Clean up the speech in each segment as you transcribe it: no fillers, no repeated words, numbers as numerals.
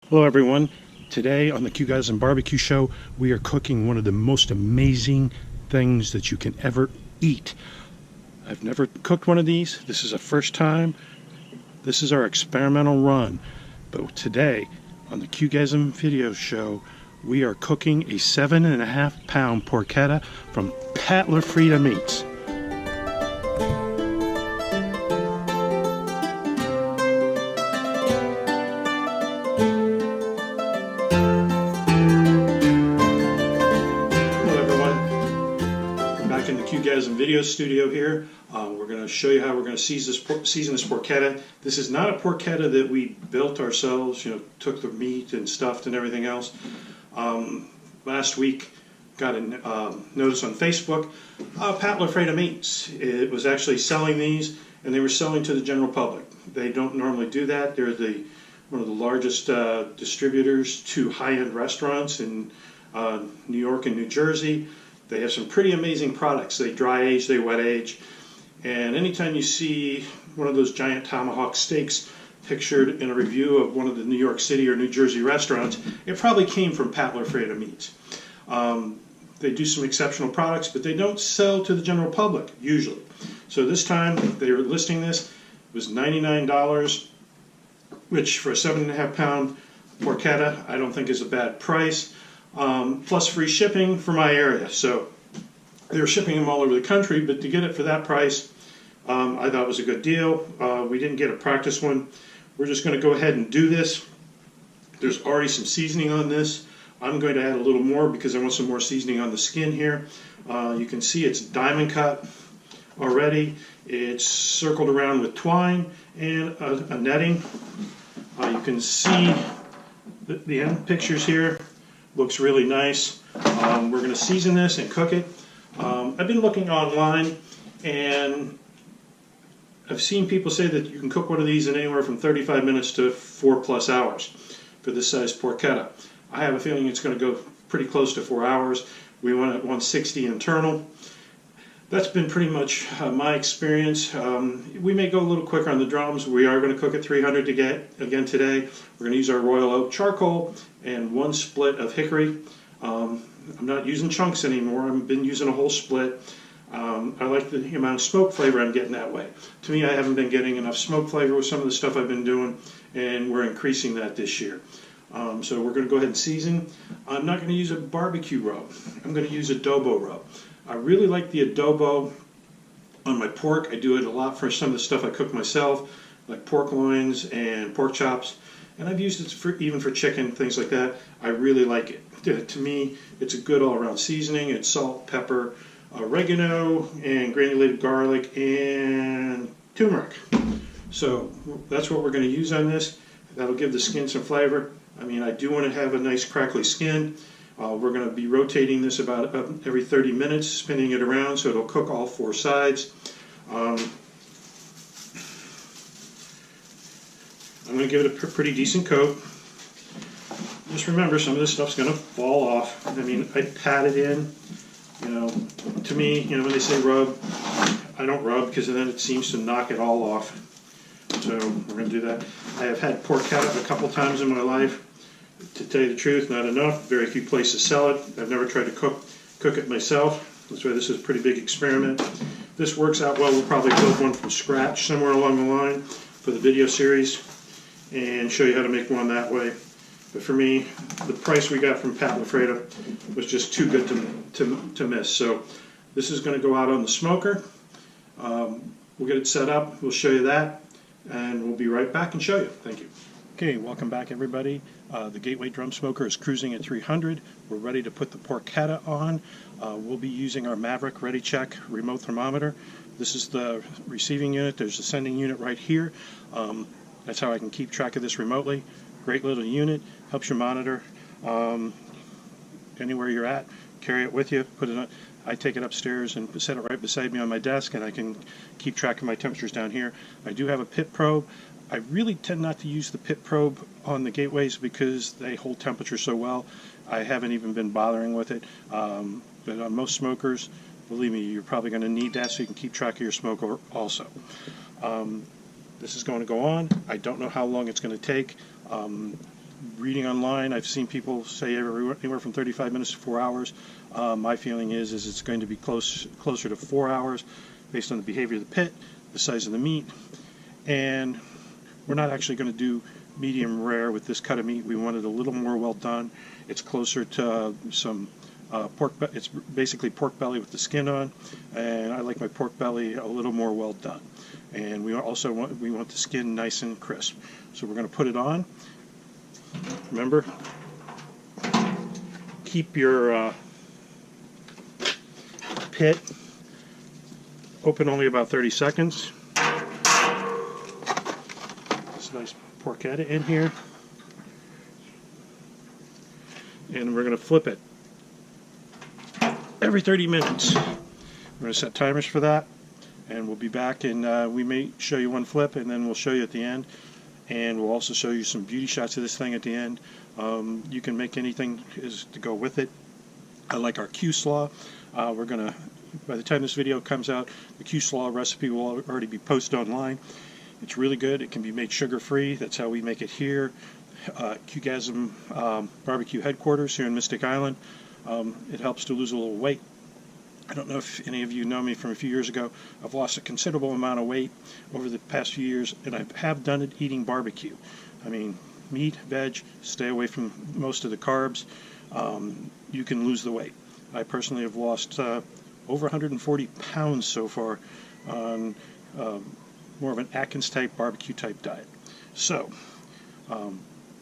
Hello everyone. Today on the QueGasm Barbecue Show, we are cooking one of the most amazing things that you can ever eat. I've never cooked one of these. This is a first time. This is our experimental run. But today on the QueGasm Video Show, we are cooking a 7.5 pound porchetta from Pat Lafrieda Meats. In the QueGasm video studio here. We're going to show you how we're going to season this porchetta. This is not a porchetta that we built ourselves, took the meat and stuffed and everything else. Last week got a notice on Facebook. Pat Lafrieda Meats, it was actually selling these, and they were selling to the general public. They don't normally do that. They're one of the largest distributors to high-end restaurants in New York and New Jersey. They have some pretty amazing products. They dry age, they wet age, and anytime you see one of those giant tomahawk steaks pictured in a review of one of the New York City or New Jersey restaurants, it probably came from Pat Lafrieda Meats. They do some exceptional products, but they don't sell to the general public usually. So this time they were listing this. It was $99, which for a 7.5 pound porchetta I don't think is a bad price. Plus free shipping for my area. So they were shipping them all over the country, but to get it for that price, I thought was a good deal. We didn't get a practice one. We're just going to go ahead and do this. There's already some seasoning on this. I'm going to add a little more because I want some more seasoning on the skin here. You can see it's diamond cut already. It's circled around with twine and a netting. You can see the end pictures here. Looks really nice. We're going to season this and cook it. I've been looking online, and I've seen people say that you can cook one of these in anywhere from 35 minutes to 4+ hours for this size porchetta. I have a feeling it's going to go pretty close to 4 hours. We want it 160 internal. That's been pretty much my experience. We may go a little quicker on the drums. We are going to cook at 300 again today. We're going to use our Royal Oak charcoal and 1 split of hickory. I'm not using chunks anymore. I've been using a whole split. I like the amount of smoke flavor I'm getting that way. To me, I haven't been getting enough smoke flavor with some of the stuff I've been doing, and we're increasing that this year. So we're going to go ahead and season. I'm not going to use a barbecue rub. I'm going to use adobo rub. I really like the adobo on my pork. I do it a lot for some of the stuff I cook myself, like pork loins and pork chops. And I've used it even for chicken, things like that. I really like it. To me, it's a good all-around seasoning. It's salt, pepper, oregano, and granulated garlic, and turmeric. So that's what we're going to use on this. That'll give the skin some flavor. I mean, I do want to have a nice crackly skin. We're going to be rotating this about every 30 minutes, spinning it around so it'll cook all 4 sides. I'm going to give it a pretty decent coat. Just remember, some of this stuff's going to fall off. I mean, I pat it in. To me, when they say rub, I don't rub because then it seems to knock it all off. So we're going to do that. I have had porchetta a couple times in my life. To tell you the truth, not enough. Very few places sell it. I've never tried to cook it myself. That's why this is a pretty big experiment. If this works out well, we'll probably build one from scratch somewhere along the line for the video series and show you how to make one that way. But for me, the price we got from Pat Lafrieda was just too good to miss. So this is going to go out on the smoker. We'll get it set up. We'll show you that, and we'll be right back and show you. Thank you. Okay, welcome back everybody. The Gateway drum smoker is cruising at 300. We're ready to put the porchetta on. We'll be using our Maverick Ready Check remote thermometer. This is the receiving unit. There's the sending unit right here. That's how I can keep track of this remotely. Great little unit, helps you monitor anywhere you're at. Carry it with you, put it on. I take it upstairs and set it right beside me on my desk, and I can keep track of my temperatures down here. I do have a pit probe. I really tend not to use the pit probe on the gateways because they hold temperature so well. I haven't even been bothering with it. But on most smokers, believe me, you're probably going to need that so you can keep track of your smoke also. This is going to go on. I don't know how long it's going to take. reading online, I've seen people say anywhere from 35 minutes to 4 hours. My feeling is it's going to be closer to 4 hours based on the behavior of the pit, the size of the meat, and we're not actually going to do medium rare with this cut of meat. We want it a little more well done. It's closer to some pork. It's basically pork belly with the skin on, and I like my pork belly a little more well done. And we also want the skin nice and crisp. So we're going to put it on. Remember, keep your pit open only about 30 seconds. This nice porchetta in here, and we're going to flip it every 30 minutes. We're going to set timers for that, and we'll be back, and we may show you one flip, and then we'll show you at the end, and we'll also show you some beauty shots of this thing at the end. You can make anything to go with it. I like our Q-slaw. We're going to, by the time this video comes out, the Q-slaw recipe will already be posted online. It's really good. It can be made sugar-free. That's how we make it here. QueGasm barbecue headquarters here in Mystic Island. It helps to lose a little weight. I don't know if any of you know me from a few years ago. I've lost a considerable amount of weight over the past few years, and I have done it eating barbecue. I mean, meat, veg, stay away from most of the carbs. You can lose the weight. I personally have lost over 140 pounds so far on more of an Atkins type, barbecue type diet. So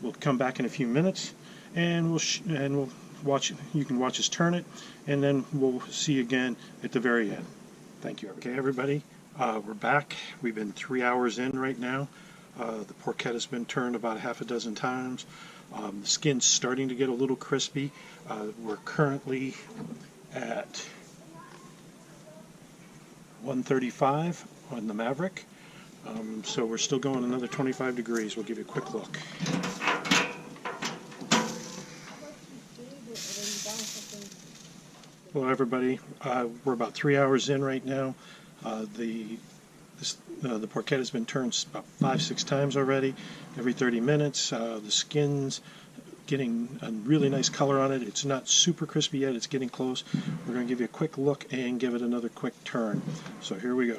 we'll come back in a few minutes, and we'll watch. You can watch us turn it, and then we'll see you again at the very end. Thank you. Okay, everybody, we're back. We've been 3 hours in right now. The porchetta's been turned about half a dozen times. The skin's starting to get a little crispy. We're currently at 135 on the Maverick. So we're still going another 25 degrees. We'll give you a quick look. Hello everybody, we're about 3 hours in right now. The porchetta has been turned about 5-6 times already, every 30 minutes. The skin's getting a really nice color on it. It's not super crispy yet, it's getting close. We're going to give you a quick look and give it another quick turn. So here we go.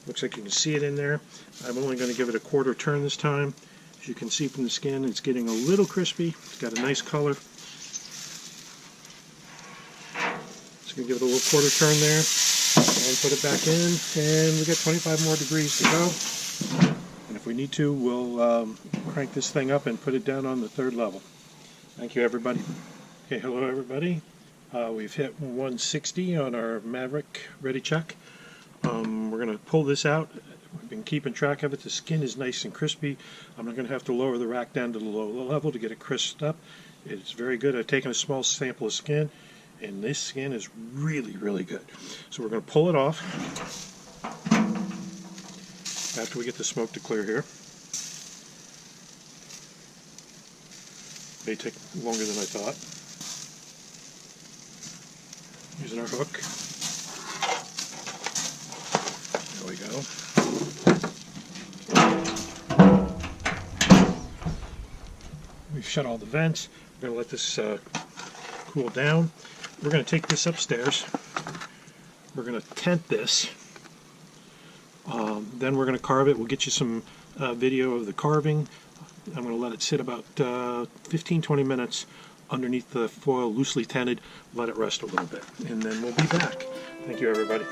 Looks like you can see it in there. I'm only going to give it a quarter turn this time. As you can see from the skin, it's getting a little crispy. It's got a nice color. Just going to give it a little quarter turn there and put it back in, and we got 25 more degrees to go. And if we need to, we'll crank this thing up and put it down on the 3rd level. Thank you, everybody. Okay, hello everybody. We've hit 160 on our Maverick Ready Check. We're going to pull this out. We've been keeping track of it. The skin is nice and crispy. I'm going to have to lower the rack down to the low level to get it crisped up. It's very good. I've taken a small sample of skin, and this skin is really, really good. So we're going to pull it off after we get the smoke to clear here. May take longer than I thought. Using our hook. There we go. We've shut all the vents. We're going to let this cool down. We're going to take this upstairs. We're going to tent this. Then we're going to carve it. We'll get you some video of the carving. I'm going to let it sit about 15-20 minutes underneath the foil, loosely tented. Let it rest a little bit, and then we'll be back. Thank you, everybody.